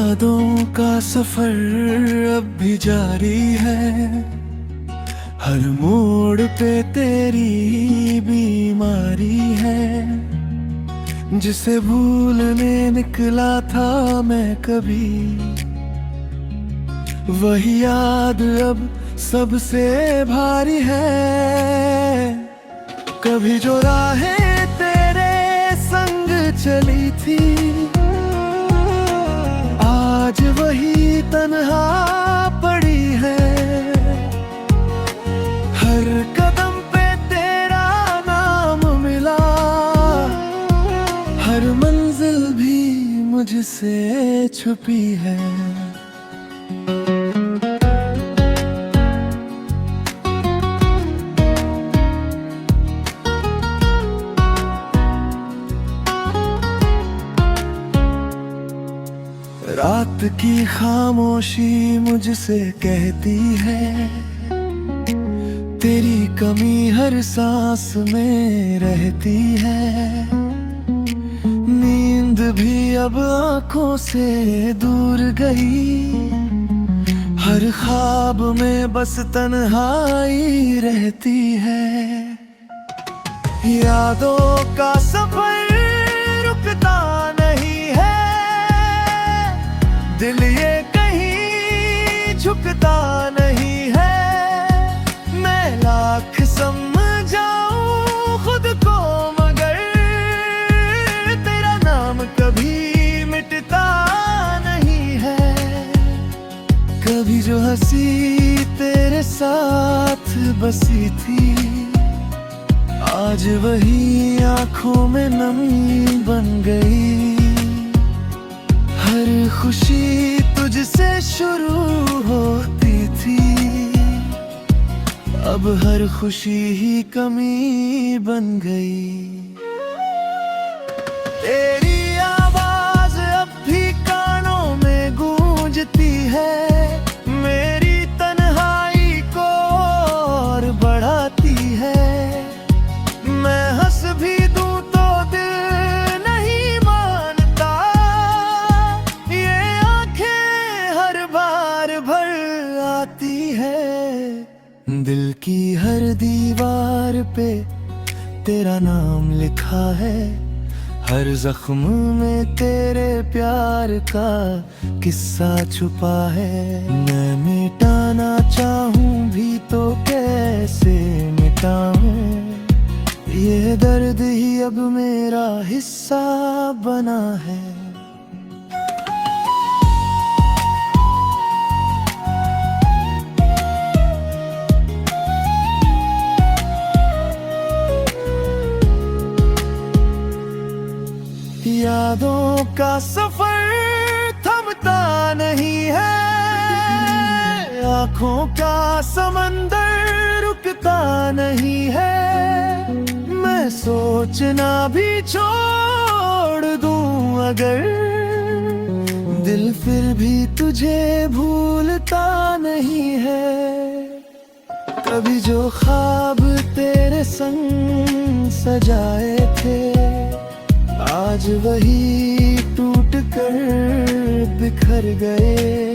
यादों का सफर अब भी जारी है। हर मोड़ पे तेरी बीमारी है। जिसे भूलने निकला था मैं कभी, वही याद अब सबसे भारी है। कभी जो राहें तेरे संग चली थी, आज वही तन्हा पड़ी है। हर कदम पे तेरा नाम मिला, हर मंजिल भी मुझसे छुपी है। रात की खामोशी मुझसे कहती है, तेरी कमी हर सांस में रहती है। नींद भी अब आंखों से दूर गई, हर ख्वाब में बस तन्हाई रहती है। यादों का सफर रुकता नहीं है, दिल ये कहीं झुकता नहीं है। मैं लाख समझाऊं खुद को, मगर तेरा नाम कभी मिटता नहीं है। कभी जो हंसी तेरे साथ बसी थी, आज वही आंखों में नमी बन गई। हर खुशी तुझसे शुरू होती थी, अब हर खुशी ही कमी बन गई। तेरी आवाज अब भी कानों में गूंजती है, मेरी तन्हाई को और बढ़ाती है। मैं हंस भी दूं तो दिल नहीं मानता, ये आंखें हर बार भर आती है। दिल की हर दीवार पे तेरा नाम लिखा है, हर जख्म में तेरे प्यार का किस्सा छुपा है। मैं मिटाना चाहूं भी तो कैसे मिटाऊं, ये दर्द ही अब मेरा हिस्सा बना है। यादों का सफर थमता नहीं है, आँखों का समंदर रुकता नहीं है। मैं सोचना भी छोड़ दूं अगर, दिल फिर भी तुझे भूलता नहीं है। कभी जो ख्वाब तेरे संग सजाए थे, आज वही टूट कर बिखर गए।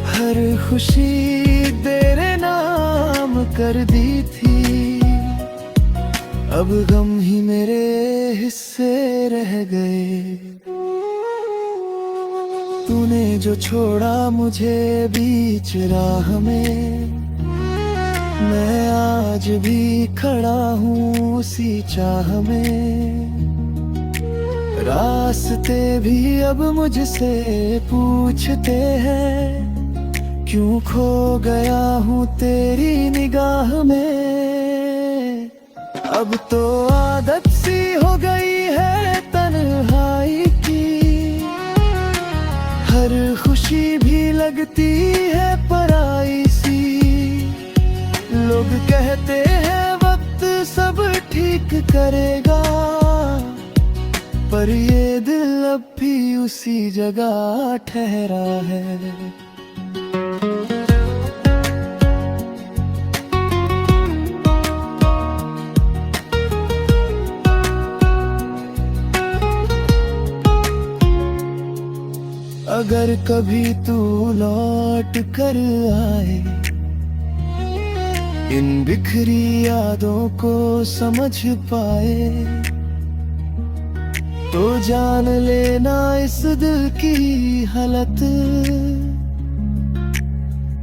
हर खुशी तेरे नाम कर दी थी, अब गम ही मेरे हिस्से रह गए। तूने जो छोड़ा मुझे बीच राह में, मैं आज भी खड़ा हूँ उसी चाह में। रास्ते भी अब मुझसे पूछते हैं, क्यों खो गया हूँ तेरी निगाह में। अब तो आदत सी हो गई है तन्हाई की, हर खुशी भी लगती है पराई सी। लोग कहते हैं वक्त सब ठीक करेगा, पर ये दिल अब भी उसी जगह ठहरा है। अगर अगर कभी तू लौट कर आए, इन बिखरी यादों को समझ पाए, तो जान लेना इस दिल की हालत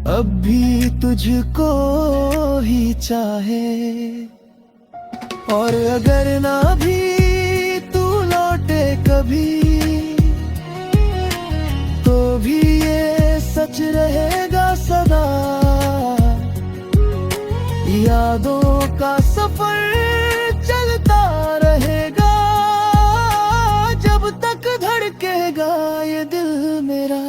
अब भी तुझको ही चाहे। और अगर ना भी तू लौटे कभी, तो भी ये सच रहेगा सदा, यादों का सफर चलता रहेगा, जब तक धड़केगा ये दिल मेरा।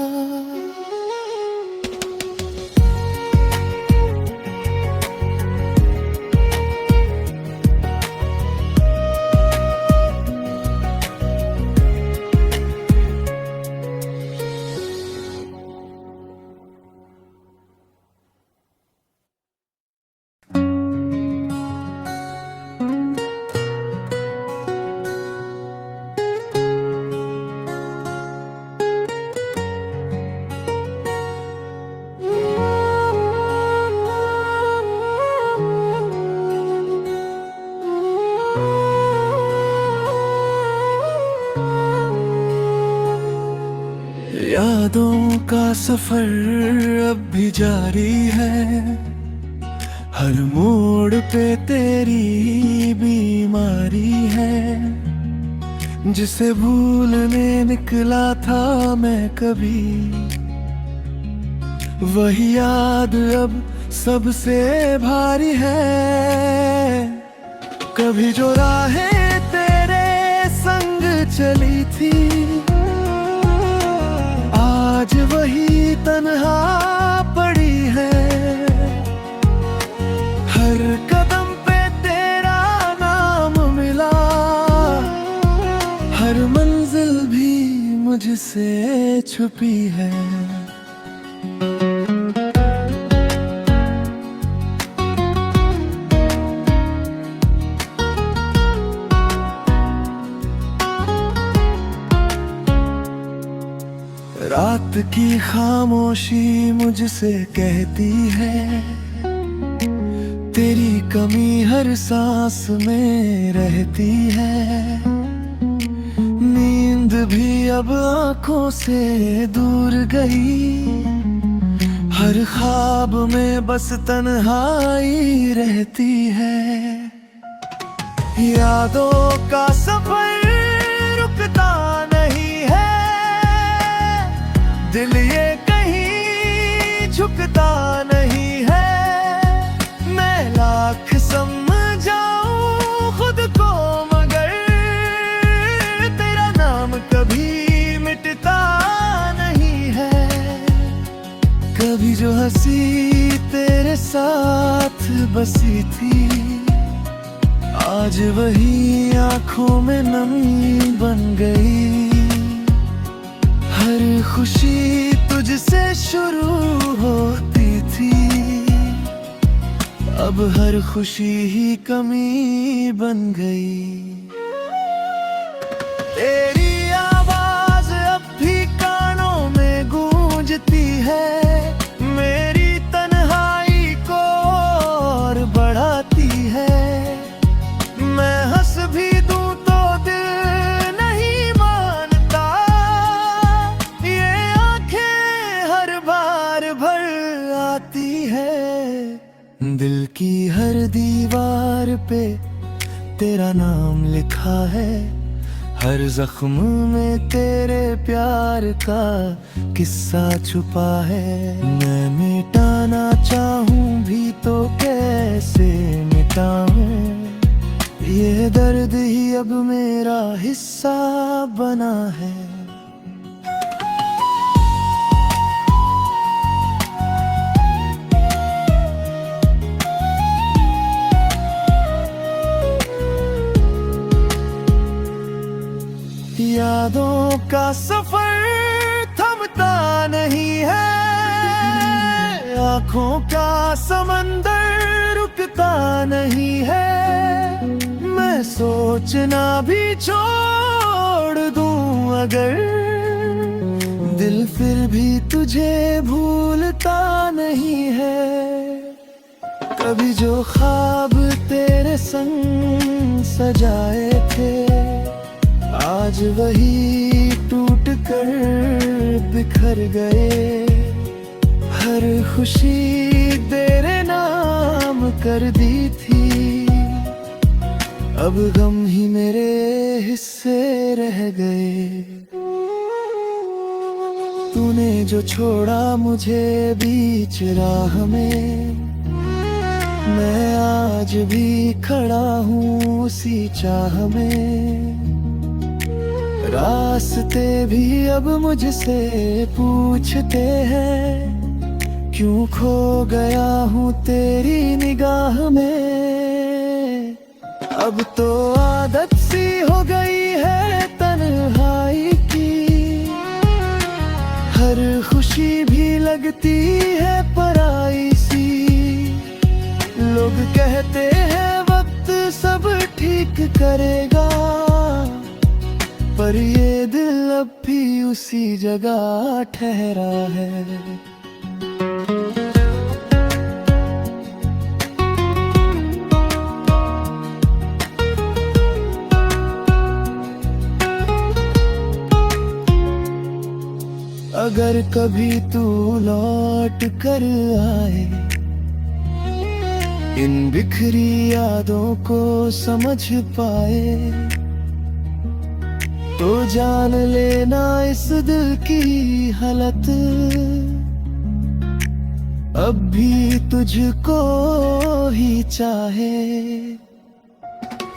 यादों का सफर अब भी जारी है, हर मोड़ पे तेरी बीमारी है, जिसे भूलने निकला था मैं कभी, वही याद अब सबसे भारी है। कभी जो राहें तेरे संग चली थी, आज वही तन्हा पड़ी है। हर कदम पे तेरा नाम मिला, हर मंजिल भी मुझसे छुपी है। रात की खामोशी मुझसे कहती है, तेरी कमी हर सांस में रहती है। नींद भी अब आंखों से दूर गई, हर ख्वाब में बस तन्हाई रहती है। यादों का सफर रुकता नहीं है, दिल ये कहीं झुकता नहीं है। मैं लाख समझाऊं खुद को, मगर तेरा नाम कभी मिटता नहीं है। कभी जो हंसी तेरे साथ बसी थी, आज वही आंखों में नमी बन गई। हर खुशी तुझसे शुरू होती थी, अब हर खुशी ही कमी बन गई। तेरी आवाज अब भी कानों में गूंजती है, मेरी तन्हाई को और बढ़ाती है। मैं हंस भी दूं तो दिल नहीं मानता, ये आंखें हर बार भर आती है। दिल की हर दीवार पे तेरा नाम लिखा है, हर जख्म में तेरे प्यार का किस्सा छुपा है। मैं मिटाना चाहूं भी तो कैसे मिटाऊं, ये दर्द ही अब मेरा हिस्सा बना है। यादों का सफर थमता नहीं है, आँखों का समंदर रुकता नहीं है। मैं सोचना भी छोड़ दूं अगर, दिल फिर भी तुझे भूलता नहीं है। कभी जो ख्वाब तेरे संग सजाए थे, आज वही टूट कर बिखर गए। हर खुशी तेरे नाम कर दी थी, अब गम ही मेरे हिस्से रह गए। तूने जो छोड़ा मुझे बीच राह में, मैं आज भी खड़ा हूँ उसी चाह में। रास्ते भी अब मुझसे पूछते हैं, क्यों खो गया हूँ तेरी निगाह में। अब तो आदत सी हो गई है तन्हाई की, हर खुशी भी लगती है पराई सी। लोग कहते हैं वक्त सब ठीक करेगा, पर ये दिल अब भी उसी जगह ठहरा है। अगर कभी तू लौट कर आए, इन बिखरी यादों को समझ पाए, तो जान लेना इस दिल की हालत अब भी तुझको ही चाहे।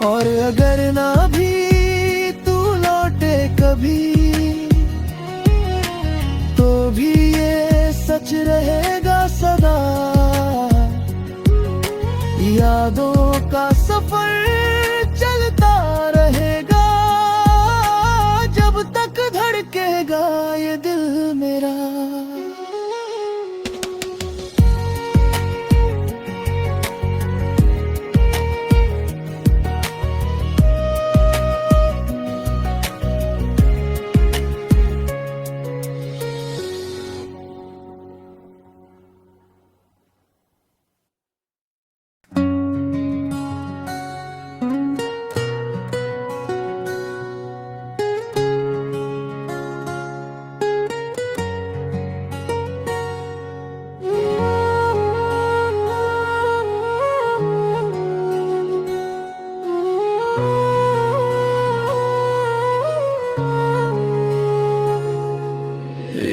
और अगर ना भी तू लौटे कभी, तो भी ये सच रहेगा सदा। यादों का सफर चलता रहेगा, जब तक धड़केगा ये दिल मेरा।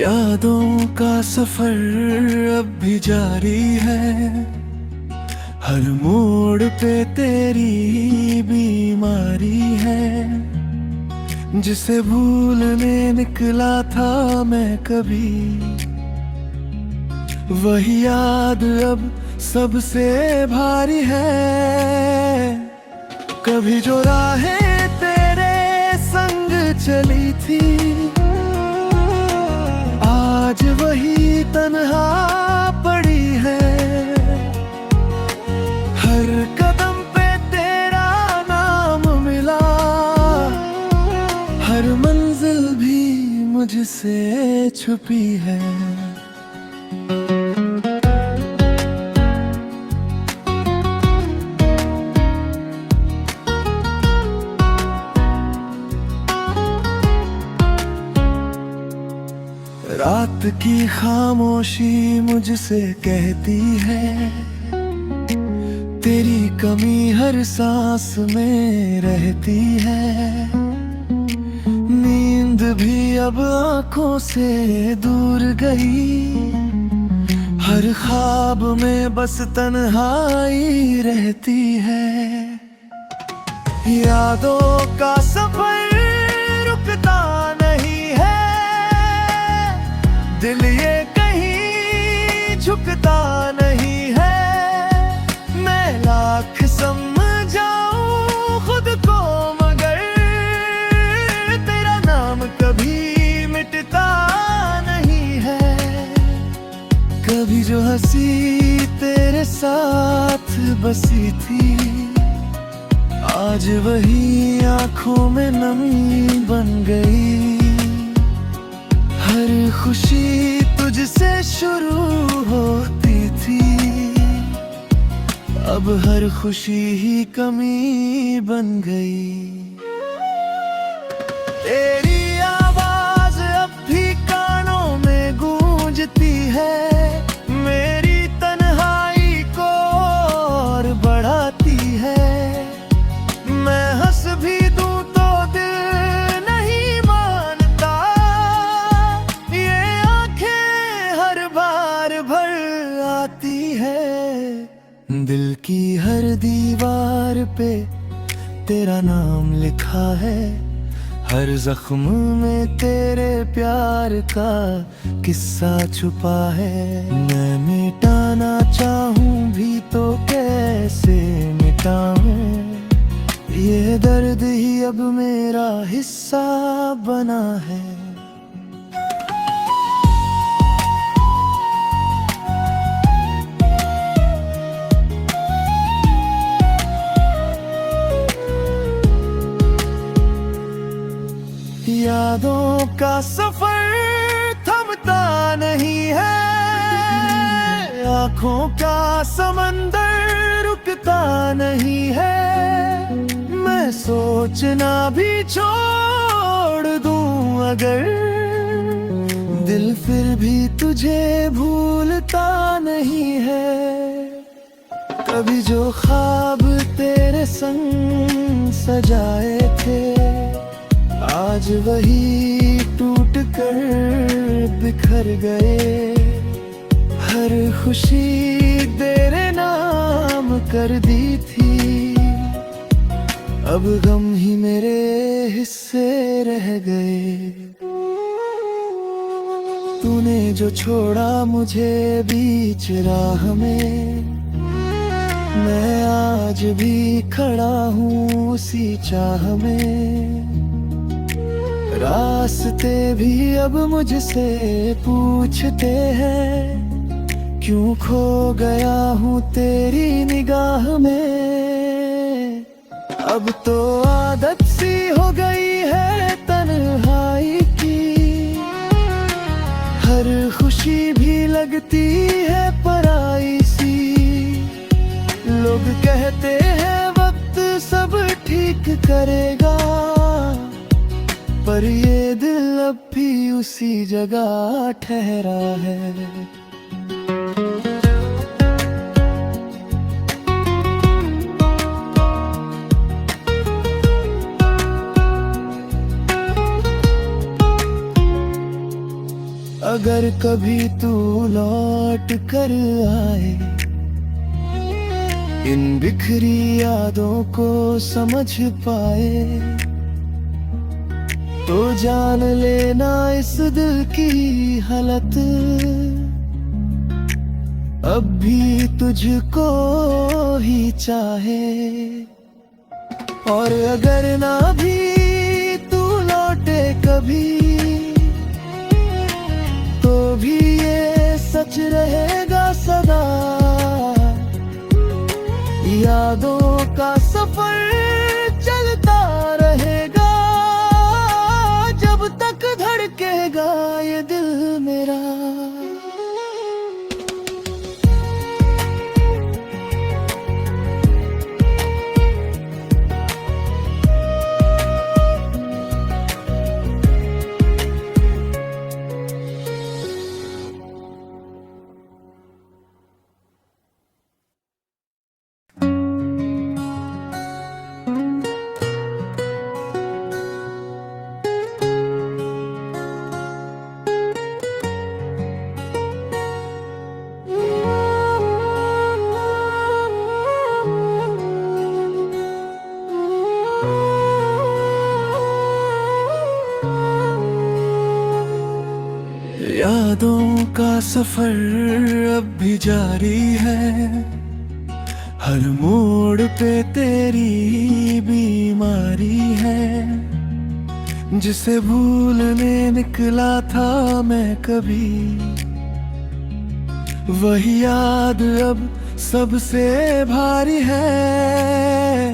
यादों का सफर अब भी जारी है, हर मोड़ पे तेरी बीमारी है। जिसे भूलने निकला था मैं कभी, वही याद अब सबसे भारी है। कभी जो राहें तेरे संग चली थी, आज वही तन्हा पड़ी है। हर कदम पे तेरा नाम मिला, हर मंजिल भी मुझसे छुपी है। रात की खामोशी मुझसे कहती है, तेरी कमी हर सांस में रहती है। नींद भी अब आंखों से दूर गई, हर ख्वाब में बस तन्हाई रहती है। यादों का सफर रुकता नहीं है, दिल ये कहीं झुकता नहीं है। मैं लाख समझाऊं खुद को, मगर तेरा नाम कभी मिटता नहीं है। कभी जो हंसी तेरे साथ बसी थी, आज वही आंखों में नमी बन गई। हर खुशी तुझसे शुरू होती थी, अब हर खुशी ही कमी बन गई। तेरी आवाज अब भी कानों में गूंजती है, मेरी तन्हाई को और बढ़ाती है। मैं हंस भी दूं तो दिल नहीं मानता, ये आंखें हर बार भर आती है। दिल की हर दीवार पे तेरा नाम लिखा है, हर जख्म में तेरे प्यार का किस्सा छुपा है। मैं मिटाना चाहूं भी तो कैसे मिटाऊं, ये दर्द ही अब मेरा हिस्सा बना है। यादों का सफर थमता नहीं है, आँखों का समंदर रुकता नहीं है। मैं सोचना भी छोड़ दूं अगर, दिल फिर भी तुझे भूलता नहीं है। कभी जो ख्वाब तेरे संग सजाए थे, आज वही टूट कर बिखर गए। हर खुशी तेरे नाम कर दी थी, अब गम ही मेरे हिस्से रह गए। तूने जो छोड़ा मुझे बीच राह में, मैं आज भी खड़ा हूँ उसी चाह में। रास्ते भी अब मुझसे पूछते हैं, क्यों खो गया हूँ तेरी निगाह में। अब तो आदत सी हो गई है तन्हाई की, हर खुशी भी लगती है पराई सी। लोग कहते हैं वक्त सब ठीक करेगा, पर ये दिल अब भी उसी जगह ठहरा है। अगर कभी तू लौट कर आए, इन बिखरी यादों को समझ पाए, तो जान लेना इस दिल की हालत अब भी तुझको ही चाहे। और अगर ना भी तू लौटे कभी, तो भी ये सच रहेगा सदा। यादों का सफर चलता रहेगा, जब तक धड़केगा ये दिल मेरा। यादों का सफर अब भी जारी है, हर मोड़ पे तेरी बीमारी है। जिसे भूलने निकला था मैं कभी, वही याद अब सबसे भारी है।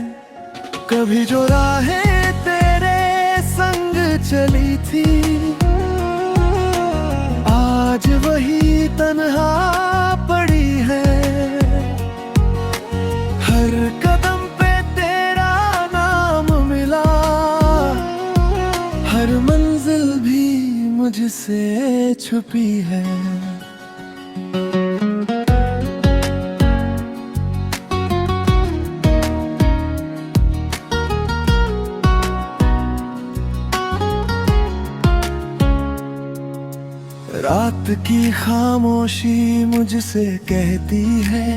कभी जो राहें तेरे संग चली थी, हर कदम पे तेरा नाम मिला, हर मंजिल भी मुझसे छुपी है। रात की खामोशी मुझसे कहती है,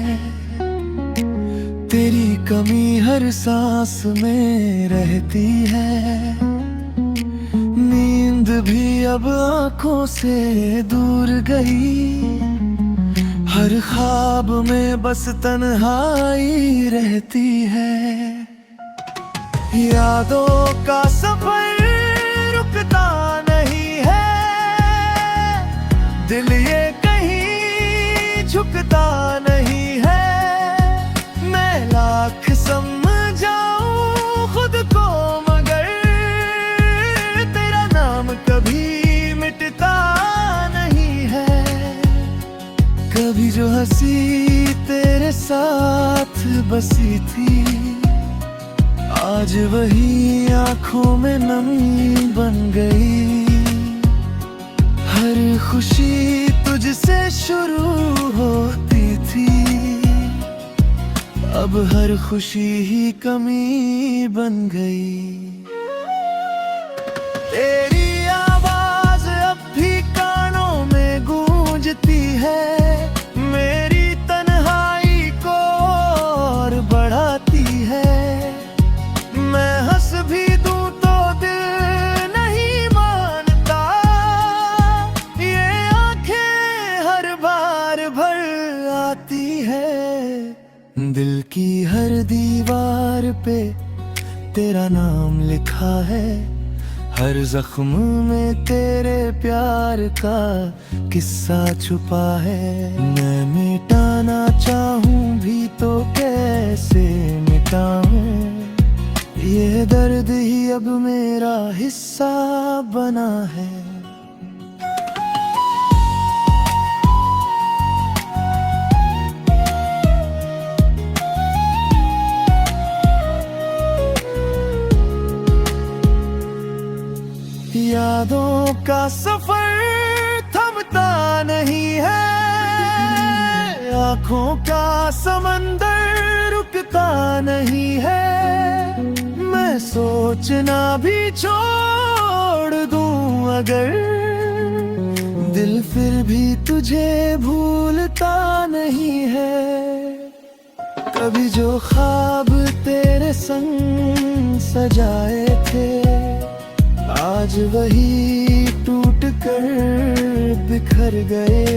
तेरी कमी हर सांस में रहती है। नींद भी अब आंखों से दूर गई, हर ख्वाब में बस तन्हाई रहती है। यादों का सफर रुकता नहीं है, दिल ये कहीं झुकता नहीं है। मैं लाख समझाऊं खुद को मगर तेरा नाम कभी मिटता नहीं है। कभी जो हंसी तेरे साथ बसी थी, आज वही आंखों में नमी बन गई। हर खुशी तुझसे शुरू होती थी, अब हर खुशी ही कमी बन गई। तेरी आवाज अब भी कानों में गूंजती है, मेरी तन्हाई को और बढ़ाती है। मैं हंस भी दूं तो दिल नहीं मानता, ये आंखें हर बार भर आती है। दिल की हर दीवार पे तेरा नाम लिखा है, हर जख्म में तेरे प्यार का किस्सा छुपा है। मैं मिटाना चाहूं भी तो कैसे मिटाऊं, ये दर्द ही अब मेरा हिस्सा बना है। यादों का सफर थमता नहीं है, आंखों का समंदर रुकता नहीं है। मैं सोचना भी छोड़ दूं अगर, दिल फिर भी तुझे भूलता नहीं है। कभी जो ख्वाब तेरे संग सजाए थे, आज वही टूट कर बिखर गए।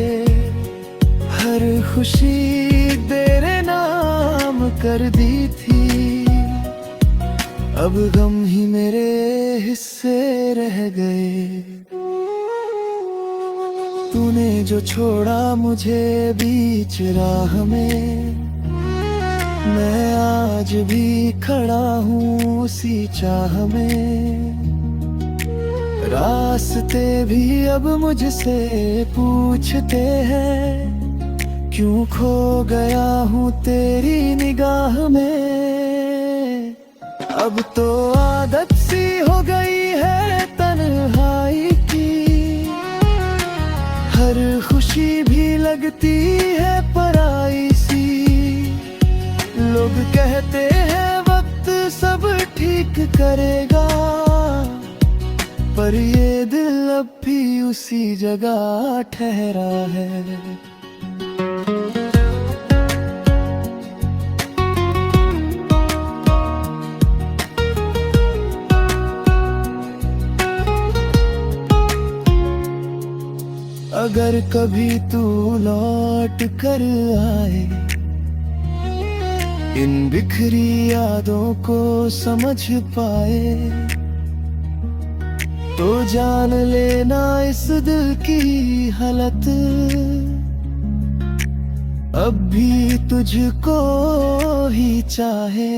हर खुशी तेरे नाम कर दी थी, अब गम ही मेरे हिस्से रह गए। तूने जो छोड़ा मुझे बीच राह में, मैं आज भी खड़ा हूँ उसी चाह में। रास्ते भी अब मुझसे पूछते हैं, क्यों खो गया हूँ तेरी निगाह में। अब तो आदत सी हो गई है तन्हाई की, हर खुशी भी लगती है पराई सी। लोग कहते हैं वक्त सब ठीक करेगा, पर ये दिल अब भी उसी जगह ठहरा है। अगर कभी तू लौट कर आए, इन बिखरी यादों को समझ पाए, तो जान लेना इस दिल की हालत अब भी तुझको ही चाहे।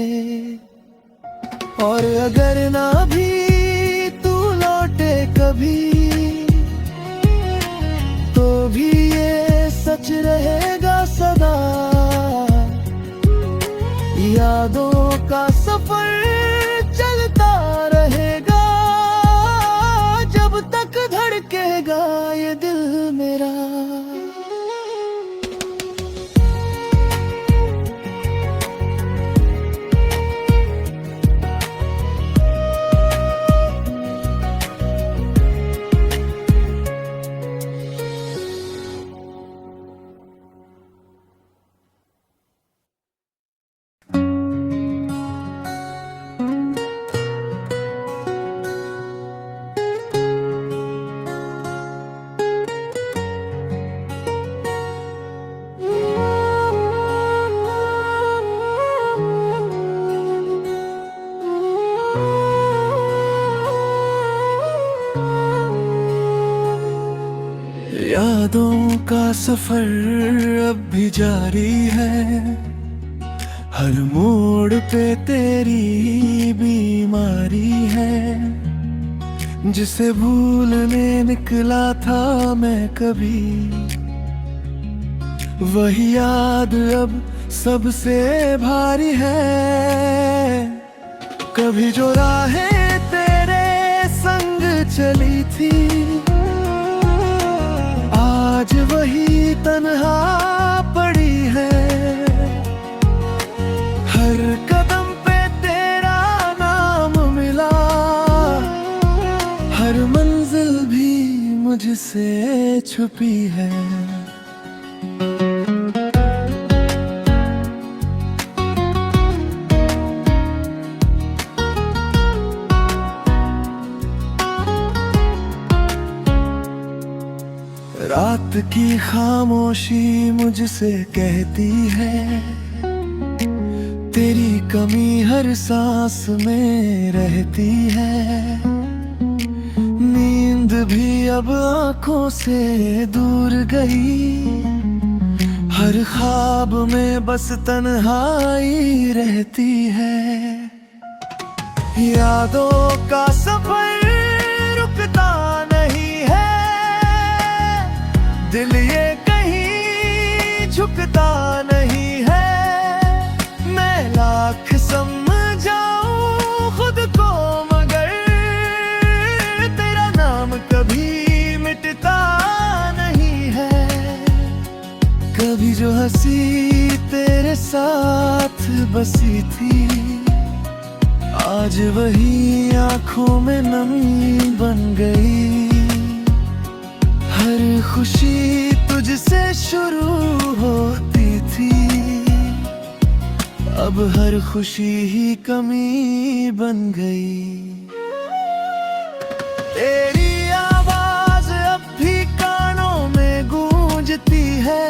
और अगर ना भी तू लौटे कभी, तो भी ये सच रहेगा सदा, यादों का सफर चलता रहेगा जब तक धड़केगा ये दिल मेरा। यादों का सफर अब भी जारी है, हर मोड़ पे तेरी बीमारी है। जिसे भूलने निकला था मैं कभी, वही याद अब सबसे भारी है। कभी जो राहें तेरे संग चली थी, आज वही तन्हा पड़ी है। हर कदम पे तेरा नाम मिला, हर मंजिल भी मुझसे छुपी है। रात की खामोशी मुझसे कहती है, तेरी कमी हर सांस में रहती है। नींद भी अब आंखों से दूर गई, हर ख्वाब में बस तन्हाई रहती है। यादों का सफर रुकता नहीं है, दिल ये कहीं झुकता नहीं है। मैं लाख समझाऊं खुद को मगर तेरा नाम कभी मिटता नहीं है। कभी जो हंसी तेरे साथ बसी थी, आज वही आंखों में नमी बन गई। हर खुशी तुझसे शुरू होती थी, अब हर खुशी ही कमी बन गई। तेरी आवाज अब भी कानों में गूंजती है,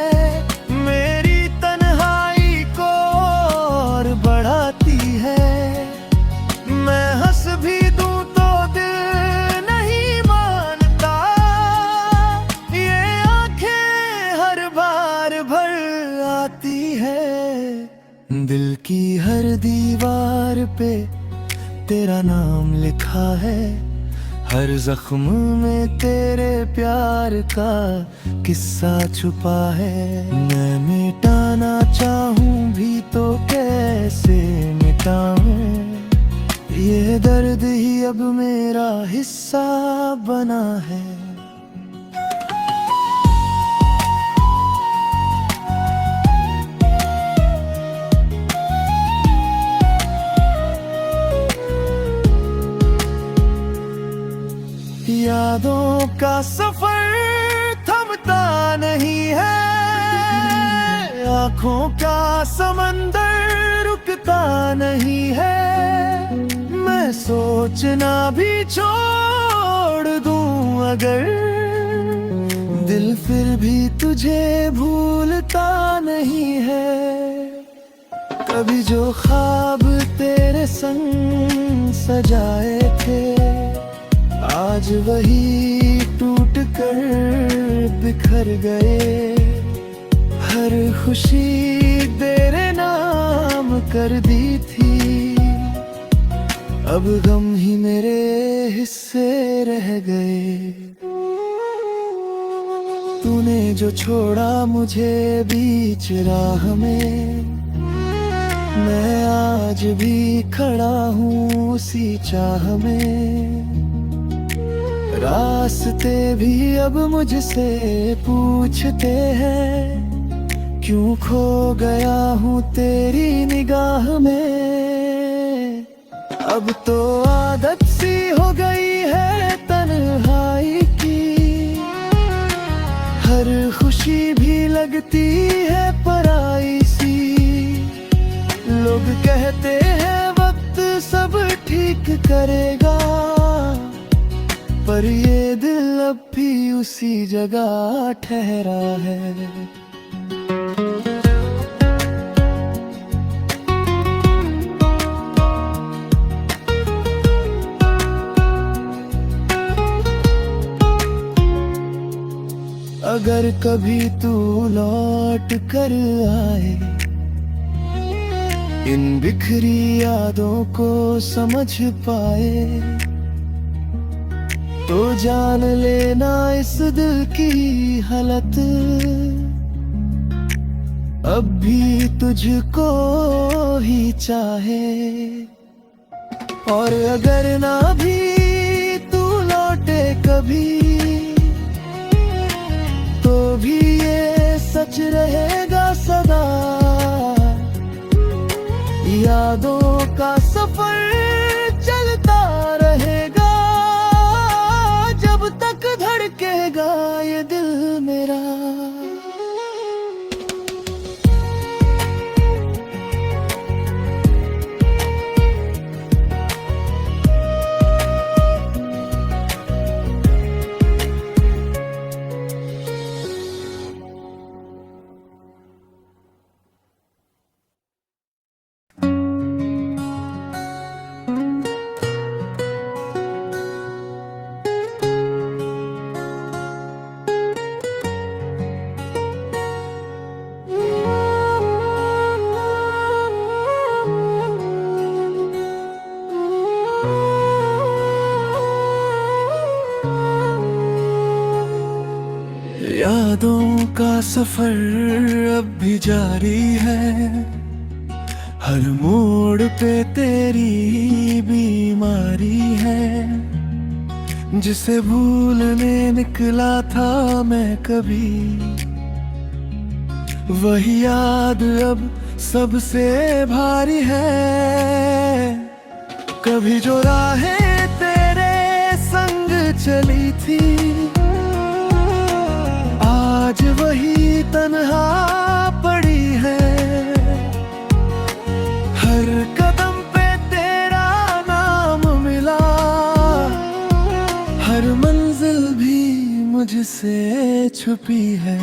मेरी तन्हाई को और बढ़ाती है। मैं हंस भी दूं तो दिल नहीं मानता, ये आंखें हर बार भर आती है। दिल की हर दीवार पे तेरा नाम लिखा है, हर जख्म में तेरे प्यार का किस्सा छुपा है। मैं मिटाना चाहूं भी तो कैसे मिटाऊं, ये दर्द ही अब मेरा हिस्सा बना है। यादों का सफर थमता नहीं है, आंखों का समंदर रुकता नहीं है। मैं सोचना भी छोड़ दूं अगर, दिल फिर भी तुझे भूलता नहीं है। कभी जो ख्वाब तेरे संग सजाए थे, आज वही टूट कर बिखर गए। हर खुशी तेरे नाम कर दी थी, अब गम ही मेरे हिस्से रह गए। तूने जो छोड़ा मुझे बीच राह में, मैं आज भी खड़ा हूँ उसी चाह में। रास्ते भी अब मुझसे पूछते हैं, क्यों खो गया हूँ तेरी निगाह में। अब तो आदत सी हो गई है तन्हाई की, हर खुशी भी लगती है पराई सी। लोग कहते हैं वक्त सब ठीक करेगा, पर ये दिल अब भी उसी जगह ठहरा है। अगर कभी तू लौट कर आए, इन बिखरी यादों को समझ पाए, तो जान लेना इस दिल की हालत अब भी तुझको ही चाहे। और अगर ना भी तू लौटे कभी, तो भी ये सच रहेगा सदा, यादों का सफर चलता रहेगा, जब तक धड़केगा ये दिल मेरा। यादों का सफर अब भी जारी है, हर मोड़ पे तेरी बीमारी है। जिसे भूलने निकला था मैं कभी, वही याद अब सबसे भारी है। कभी जो राहें तेरे संग चली थी, आज वही तन्हा पड़ी है। हर कदम पे तेरा नाम मिला, हर मंजिल भी मुझसे छुपी है।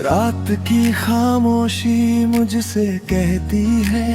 रात की खामोशी मुझसे कहती है,